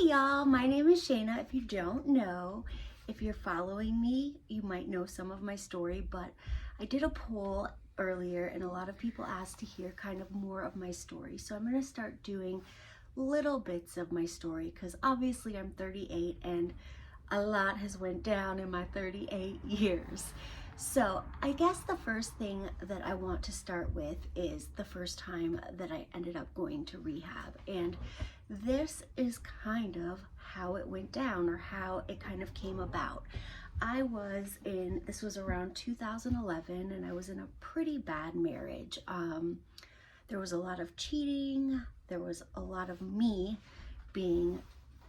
Hey y'all, my name is Shana. If you don't know, if you're following me, you might know some of my story, but I did a poll earlier and a lot of people asked to hear kind of more of my story. So I'm going to start doing little bits of my story because obviously I'm 38 and a lot has went down in my 38 years. So I guess the first thing that I want to start with is the first time that I ended up going to rehab. And this is kind of how it went down, or how it kind of came about. This was around 2011, and I was in a pretty bad marriage. There was a lot of cheating. There was a lot of me being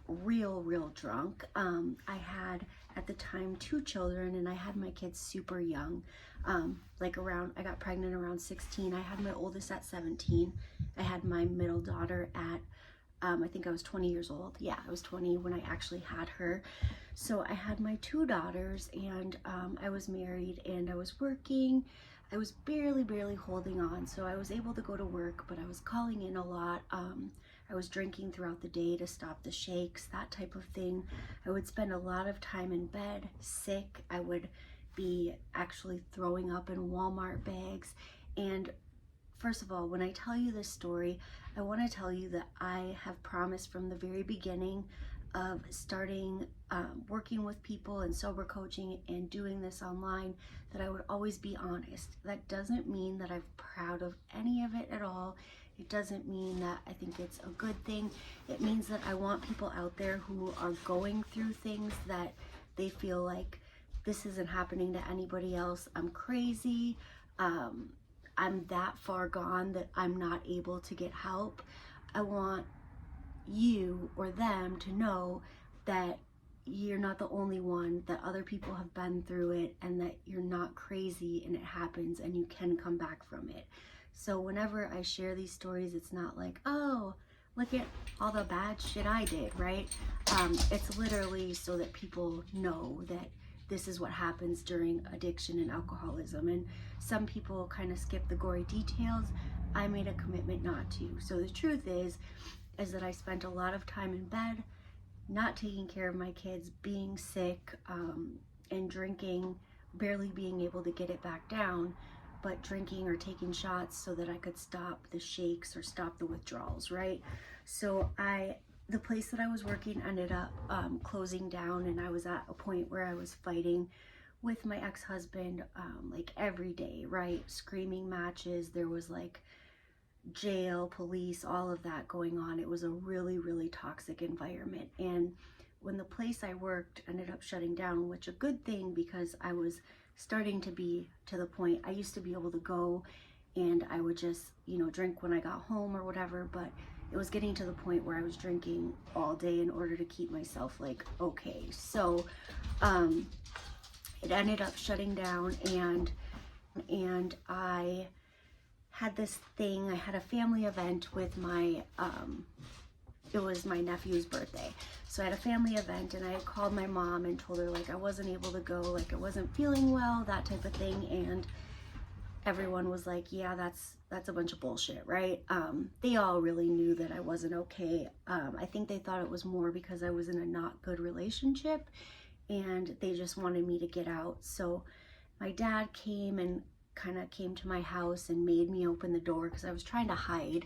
real drunk. I had at the time 2 children, and I had my kids super young. I got pregnant around 16. I had my oldest at 17. I had my middle daughter at I think I was 20 years old. Yeah, I was 20 when I actually had her. So I had my 2 daughters, and I was married and I was working. I was barely holding on. So I was able to go to work, but I was calling in a lot. I was drinking throughout the day to stop the shakes, that type of thing. I would spend a lot of time in bed, sick. I would be actually throwing up in Walmart bags. And first of all, when I tell you this story, I want to tell you that I have promised from the very beginning of starting working with people and sober coaching and doing this online that I would always be honest. That doesn't mean that I'm proud of any of it at all. It doesn't mean that I think it's a good thing. It means that I want people out there who are going through things that they feel like this isn't happening to anybody else. I'm crazy. I'm that far gone that I'm not able to get help. I want you or them to know that you're not the only one, that other people have been through it, and that you're not crazy and it happens and you can come back from it. So whenever I share these stories, it's not like, oh, look at all the bad shit I did, right? It's literally so that people know that this is what happens during addiction and alcoholism. And some people kind of skip the gory details. I made a commitment not to. So the truth is that I spent a lot of time in bed, not taking care of my kids, being sick, and drinking, barely being able to get it back down, but drinking or taking shots so that I could stop the shakes or stop the withdrawals, right? So the place that I was working ended up closing down, and I was at a point where I was fighting with my ex-husband like every day, right? Screaming matches. There was like jail, police, all of that going on. It was a really toxic environment. And when the place I worked ended up shutting down, which a good thing, because I was starting to be to the point, I used to be able to go and I would just, drink when I got home or whatever, but it was getting to the point where I was drinking all day in order to keep myself like okay. So it ended up shutting down, and I had this thing. I had a family event with it was my nephew's birthday. So I had a family event, and I had called my mom and told her like I wasn't able to go, like I wasn't feeling well, that type of thing. And everyone was like, yeah, that's a bunch of bullshit, right? They all really knew that I wasn't okay. I think they thought it was more because I was in a not good relationship and they just wanted me to get out. So my dad came to my house and made me open the door because I was trying to hide.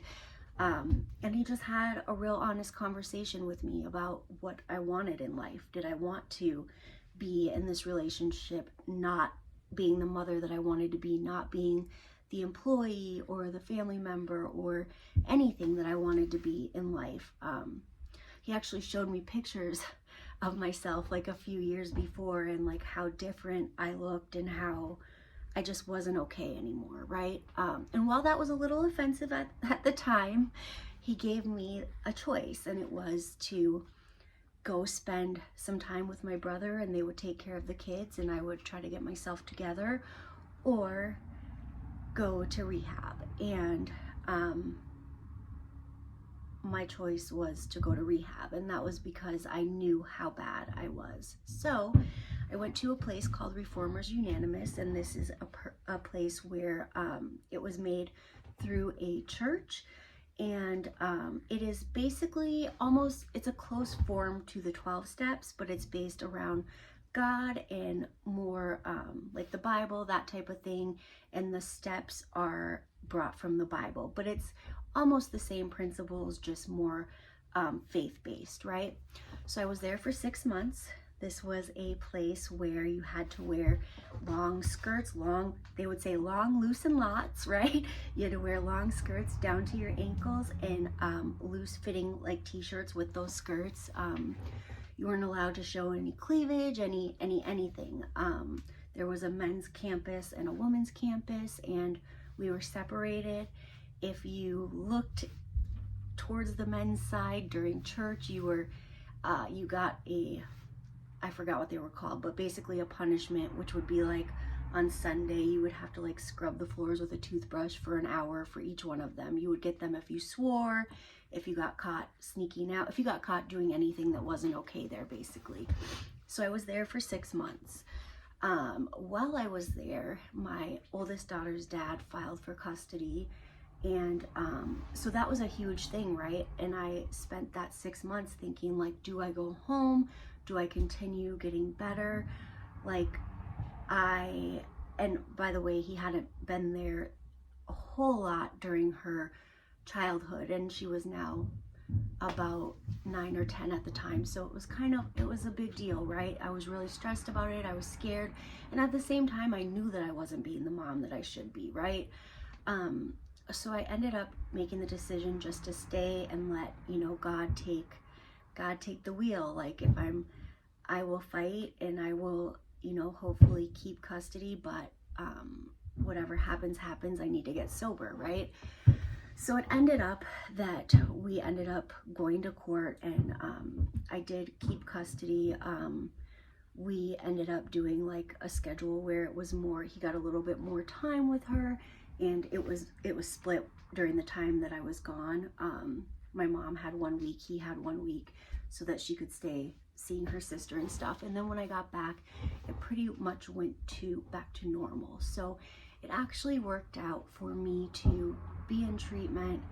And he just had a real honest conversation with me about what I wanted in life. Did I want to be in this relationship, not being the mother that I wanted to be, not being the employee or the family member or anything that I wanted to be in life? He actually showed me pictures of myself like a few years before, and like how different I looked and how I just wasn't okay anymore, right? And while that was a little offensive at the time, he gave me a choice, and it was to go spend some time with my brother and they would take care of the kids and I would try to get myself together, or go to rehab. And my choice was to go to rehab, and that was because I knew how bad I was. So I went to a place called Reformers Unanimous, and this is a place where it was made through a church, And it is basically it's a close form to the 12 steps, but it's based around God and more like the Bible, that type of thing. And the steps are brought from the Bible, but it's almost the same principles, just more faith-based, right? So I was there for 6 months. This was a place where you had to wear long skirts, they would say long, loose, and lots, right? You had to wear long skirts down to your ankles and loose fitting like t-shirts with those skirts. You weren't allowed to show any cleavage, anything. There was a men's campus and a women's campus, and we were separated. If you looked towards the men's side during church, you got I forgot what they were called, but basically a punishment, which would be like on Sunday, you would have to like scrub the floors with a toothbrush for an hour for each one of them. You would get them if you swore, if you got caught sneaking out, if you got caught doing anything that wasn't okay there, basically. So I was there for 6 months. While I was there, my oldest daughter's dad filed for custody. And so that was a huge thing, right? And I spent that 6 months thinking, like, do I go home? Do I continue getting better? And by the way, he hadn't been there a whole lot during her childhood, and she was now about 9 or 10 at the time. So it was a big deal, right? I was really stressed about it. I was scared. And at the same time, I knew that I wasn't being the mom that I should be, right? So I ended up making the decision just to stay and let, God take the wheel. Like, I will fight and I will, hopefully keep custody, but whatever happens. I need to get sober, right? So it ended up that we ended up going to court, and I did keep custody. We ended up doing like a schedule where it was more, he got a little bit more time with her, and it was split during the time that I was gone. My mom had 1 week, he had 1 week, so that she could stay seeing her sister and stuff. And then when I got back, it pretty much went back to normal. So it actually worked out for me to be in treatment,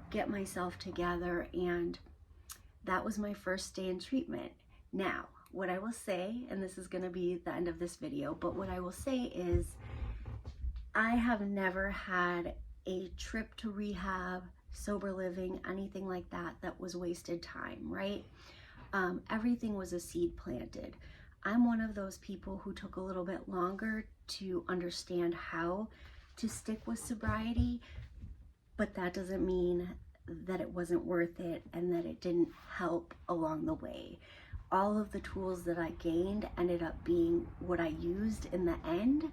get myself together, and that was my first day in treatment. Now, what I will say, and this is going to be the end of this video, but what I will say is I have never had a trip to rehab, sober living, anything like that was wasted time, right? Everything was a seed planted. I'm one of those people who took a little bit longer to understand how to stick with sobriety, but that doesn't mean that it wasn't worth it and that it didn't help along the way. All of the tools that I gained ended up being what I used in the end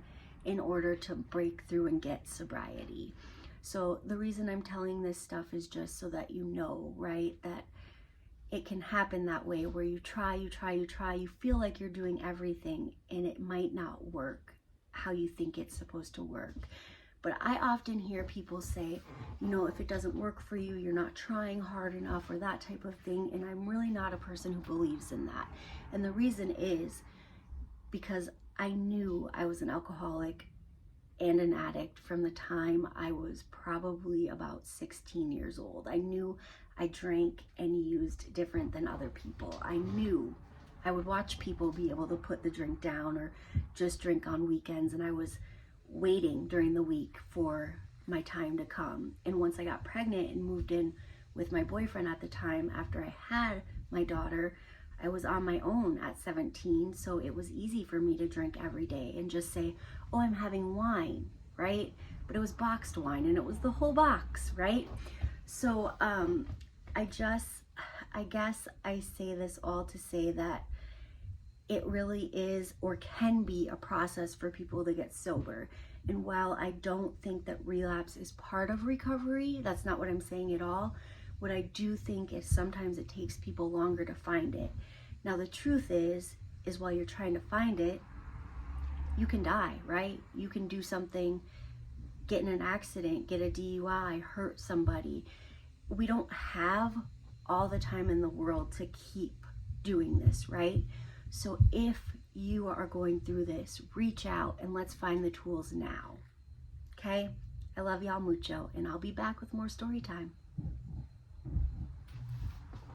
in order to break through and get sobriety. So the reason I'm telling this stuff is just so that you know, right, that it can happen that way, where you try, you feel like you're doing everything, and it might not work how you think it's supposed to work. But I often hear people say, if it doesn't work for you, you're not trying hard enough, or that type of thing. And I'm really not a person who believes in that. And the reason is because I knew I was an alcoholic and an addict from the time I was probably about 16 years old. I knew I drank and used different than other people. I knew I would watch people be able to put the drink down or just drink on weekends, and I was waiting during the week for my time to come. And once I got pregnant and moved in with my boyfriend at the time, after I had my daughter, I was on my own at 17, so it was easy for me to drink every day and just say, oh, I'm having wine, right? But it was boxed wine, and it was the whole box, right? So I guess I say this all to say that it really is or can be a process for people to get sober. And while I don't think that relapse is part of recovery, that's not what I'm saying at all. What I do think is sometimes it takes people longer to find it. Now, the truth is while you're trying to find it, you can die, right? You can do something, get in an accident, get a DUI, hurt somebody. We don't have all the time in the world to keep doing this, right? So if you are going through this, reach out and let's find the tools now. Okay? I love y'all mucho, and I'll be back with more story time.